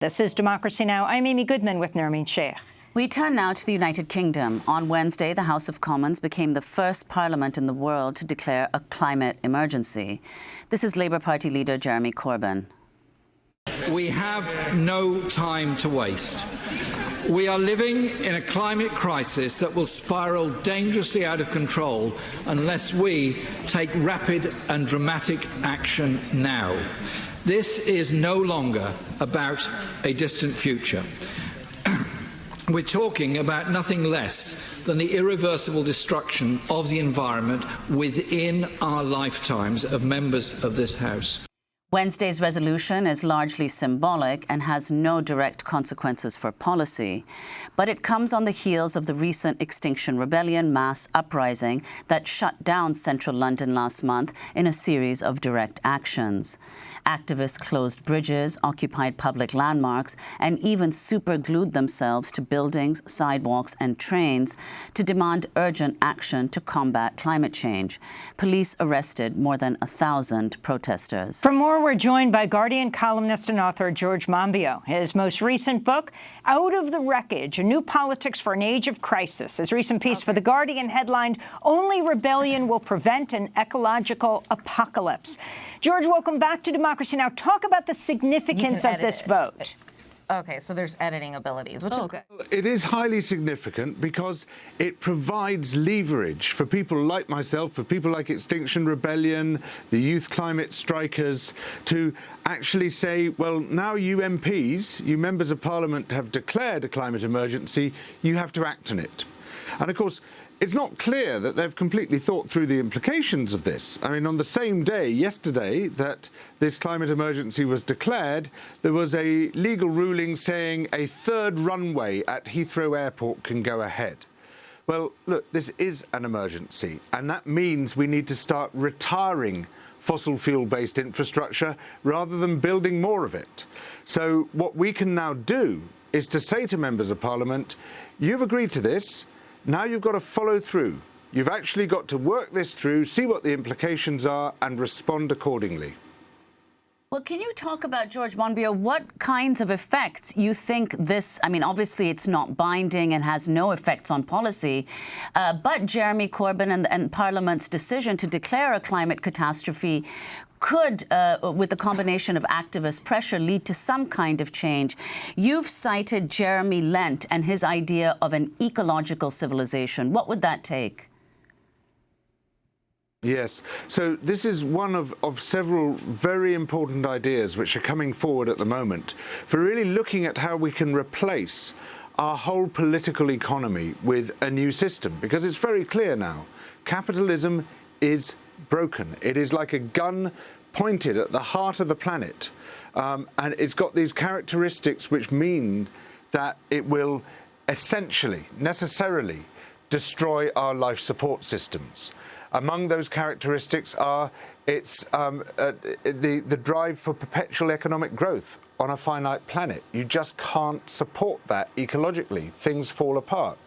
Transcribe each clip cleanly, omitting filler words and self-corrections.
This is Democracy Now! I'm Amy Goodman with Nermeen Sheikh. We turn now to the United Kingdom. On Wednesday, the House of Commons became the first parliament in the world to declare a climate emergency. This is Labour Party leader Jeremy Corbyn. We have no time to waste. We are living in a climate crisis that will spiral dangerously out of control unless we take rapid and dramatic action now. This is no longer about a distant future. We're talking about nothing less than the irreversible destruction of the environment within our lifetimes of members of this House. Wednesday's resolution is largely symbolic and has no direct consequences for policy, but it comes on the heels of the recent Extinction Rebellion mass uprising that shut down central London last month in a series of direct actions. Activists closed bridges, occupied public landmarks, and even superglued themselves to buildings, sidewalks, and trains to demand urgent action to combat climate change. Police arrested more than 1,000 protesters. For more, we're joined by Guardian columnist and author George Monbiot. His most recent book, Out of the Wreckage, A New Politics for an Age of Crisis. His recent piece for The Guardian headlined, Only Rebellion Will Prevent an Ecological Apocalypse. George, welcome back to Democracy Now! Talk about the significance of this vote. Okay, so there's editing abilities, which is good. It is highly significant because it provides leverage for people like myself, for people like Extinction Rebellion, the youth climate strikers, to actually say, well, now you MPs, you members of Parliament have declared a climate emergency, you have to act on it. And of course, it's not clear that they've completely thought through the implications of this. I mean, on the same day, yesterday, that this climate emergency was declared, there was a legal ruling saying a third runway at Heathrow Airport can go ahead. Well, look, this is an emergency, and that means we need to start retiring fossil fuel-based infrastructure rather than building more of it. So what we can now do is to say to members of Parliament, you've agreed to this, now you've got to follow through. You've actually got to work this through, see what the implications are, and respond accordingly. Well, can you talk about, George Monbiot, what kinds of effects you think this, I mean, obviously it's not binding and has no effects on policy, but Jeremy Corbyn and Parliament's decision to declare a climate catastrophe could, with the combination of activist pressure, lead to some kind of change. You've cited Jeremy Lent and his idea of an ecological civilization. What would that take? Yes. So this is one of several very important ideas which are coming forward at the moment for really looking at how we can replace our whole political economy with a new system. Because it's very clear now, capitalism is broken. It is like a gun pointed at the heart of the planet. And it's got these characteristics which mean that it will essentially, necessarily, destroy our life support systems. Among those characteristics are its the drive for perpetual economic growth on a finite planet. You just can't support that ecologically. Things fall apart.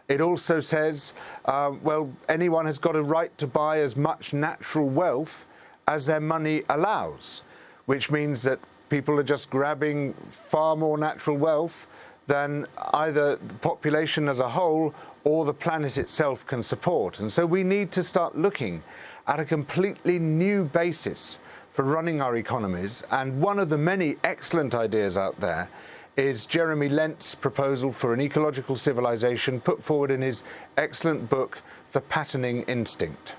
It also says, well, anyone has got a right to buy as much natural wealth as their money allows, which means that people are just grabbing far more natural wealth than either the population as a whole or the planet itself can support. And so we need to start looking at a completely new basis for running our economies. And one of the many excellent ideas out there is Jeremy Lent's proposal for an ecological civilization put forward in his excellent book, The Patterning Instinct.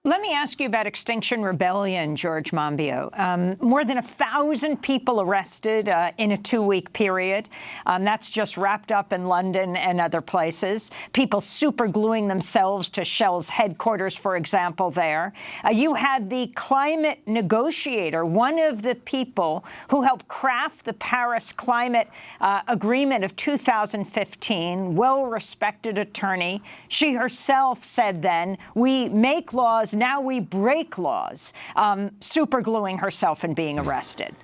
Let me ask you about Extinction Rebellion, George Monbiot. More than 1,000 people arrested in a 2-week period. That's just wrapped up in London and other places. People supergluing themselves to Shell's headquarters, for example, there. You had the climate negotiator, one of the people who helped craft the Paris Climate Agreement of 2015, well-respected attorney. She herself said then, we make laws, now we break laws, supergluing herself and being arrested.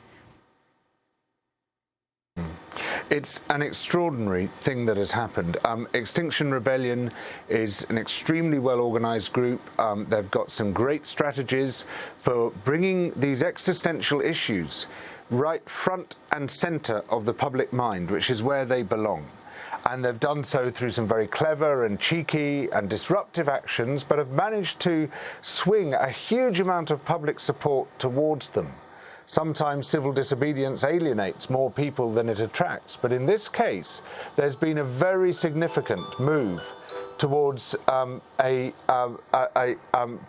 It's an extraordinary thing that has happened. Extinction Rebellion is an extremely well-organized group. They've got some great strategies for bringing these existential issues right front and centre of the public mind, which is where they belong. And they've done so through some very clever and cheeky and disruptive actions, but have managed to swing a huge amount of public support towards them. Sometimes civil disobedience alienates more people than it attracts, but in this case, there's been a very significant move towards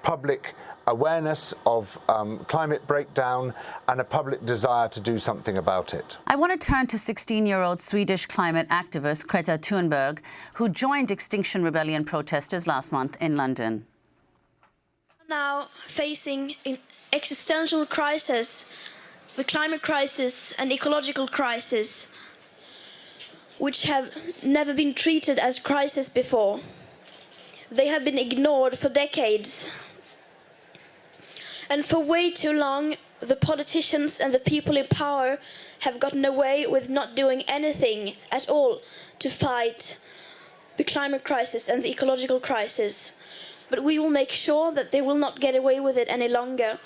public awareness of climate breakdown and a public desire to do something about it. I want to turn to 16-year-old Swedish climate activist Greta Thunberg, who joined Extinction Rebellion protesters last month in London. Now facing an existential crisis, the climate crisis and ecological crisis, which have never been treated as crises before. They have been ignored for decades. And for way too long, the politicians and the people in power have gotten away with not doing anything at all to fight the climate crisis and the ecological crisis. But we will make sure that they will not get away with it any longer.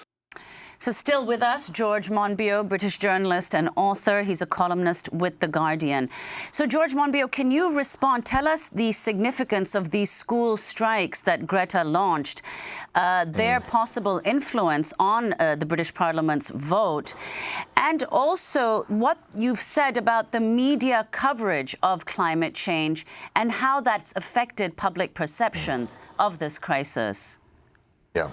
So still with us, George Monbiot, British journalist and author. He's a columnist with The Guardian. So George Monbiot, can you respond? Tell us the significance of these school strikes that Greta launched, their possible influence on the British Parliament's vote, and also what you've said about the media coverage of climate change and how that's affected public perceptions of this crisis. Yeah.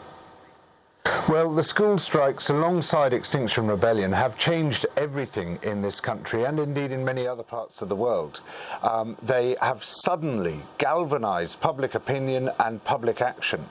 Well, the school strikes alongside Extinction Rebellion have changed everything in this country and indeed in many other parts of the world. They have suddenly galvanized public opinion and public action,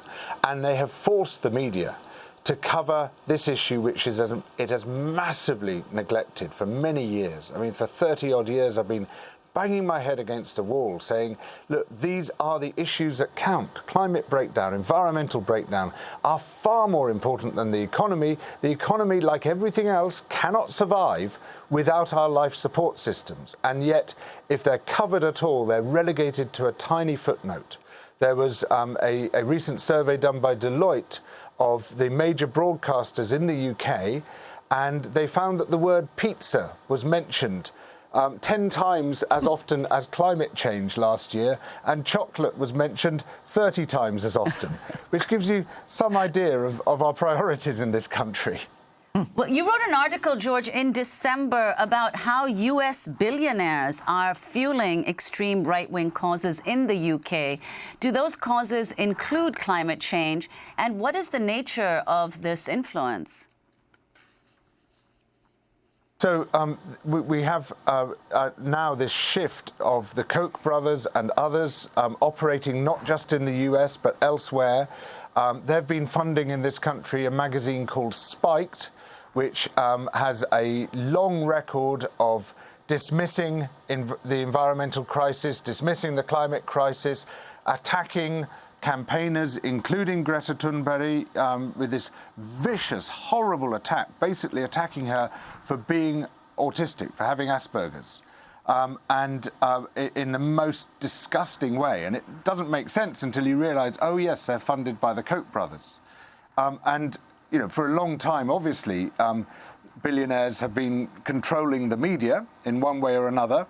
and they have forced the media to cover this issue, which is it has massively neglected for many years. I mean, for 30-odd years I've been banging my head against a wall saying, look, these are the issues that count. Climate breakdown, environmental breakdown are far more important than the economy. The economy, like everything else, cannot survive without our life support systems. And yet, if they're covered at all, they're relegated to a tiny footnote. There was a recent survey done by Deloitte of the major broadcasters in the UK, and they found that the word pizza was mentioned 10 times as often as climate change last year, and chocolate was mentioned 30 times as often, which gives you some idea of our priorities in this country. Well, you wrote an article, George, in December about how US billionaires are fueling extreme right-wing causes in the UK. Do those causes include climate change? And what is the nature of this influence? So we have now this shift of the Koch brothers and others operating not just in the US but elsewhere. They've been funding in this country a magazine called Spiked, which has a long record of dismissing the environmental crisis, dismissing the climate crisis, attacking campaigners, including Greta Thunberg, with this vicious, horrible attack, basically attacking her for being autistic, for having Asperger's, and in the most disgusting way. And it doesn't make sense until you realise, oh yes, they're funded by the Koch brothers. And, you know, for a long time, obviously, billionaires have been controlling the media in one way or another.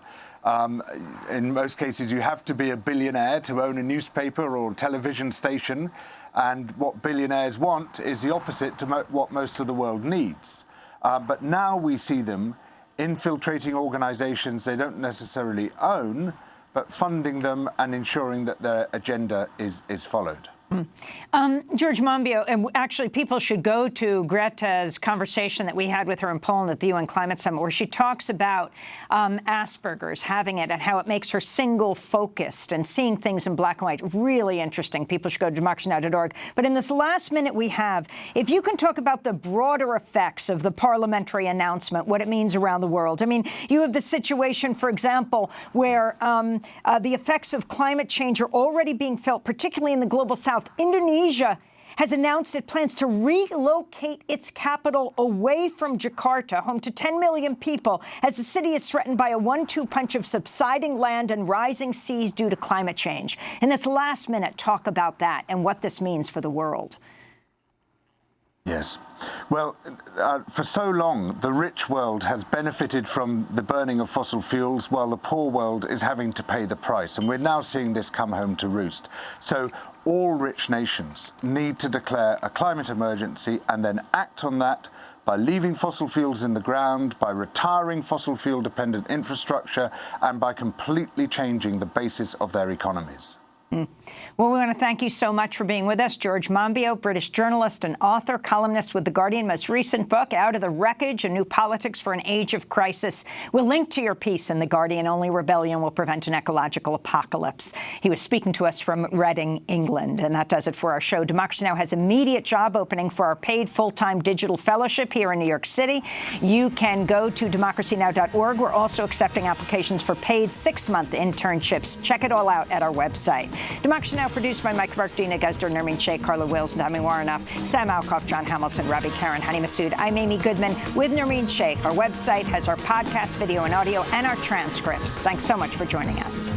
In most cases, you have to be a billionaire to own a newspaper or television station, and what billionaires want is the opposite to what most of the world needs. But now we see them infiltrating organizations they don't necessarily own, but funding them and ensuring that their agenda is followed. George Monbiot, and actually people should go to Greta's conversation that we had with her in Poland at the UN Climate Summit, where she talks about Asperger's, having it, and how it makes her single-focused and seeing things in black and white. Really interesting. People should go to democracynow.org. But in this last minute we have, if you can talk about the broader effects of the parliamentary announcement, what it means around the world. I mean, you have the situation, for example, where the effects of climate change are already being felt, particularly in the global south. Indonesia has announced it plans to relocate its capital away from Jakarta, home to 10 million people, as the city is threatened by a 1-2 punch of subsiding land and rising seas due to climate change. In this last minute, talk about that and what this means for the world. Yes. Well, for so long, the rich world has benefited from the burning of fossil fuels while the poor world is having to pay the price. And we're now seeing this come home to roost. So all rich nations need to declare a climate emergency and then act on that by leaving fossil fuels in the ground, by retiring fossil fuel-dependent infrastructure, and by completely changing the basis of their economies. Well, we want to thank you so much for being with us. George Monbiot, British journalist and author, columnist with The Guardian, most recent book, Out of the Wreckage, A New Politics for an Age of Crisis. We'll link to your piece in The Guardian, Only Rebellion Will Prevent an Ecological Apocalypse. He was speaking to us from Reading, England. And that does it for our show. Democracy Now! Has immediate job opening for our paid full-time digital fellowship here in New York City. You can go to democracynow.org. We're also accepting applications for paid 6-month internships. Check it all out at our website. Democracy Now! Produced by Mike Burke, Dina Gezdor, Nermeen Sheikh, Carla Wills, and Dami Warrenoff, Sam Alcoff, John Hamilton, Ravi Karen, Hani Massoud. I'm Amy Goodman with Nermeen Sheikh. Our website has our podcast, video and audio, and our transcripts. Thanks so much for joining us.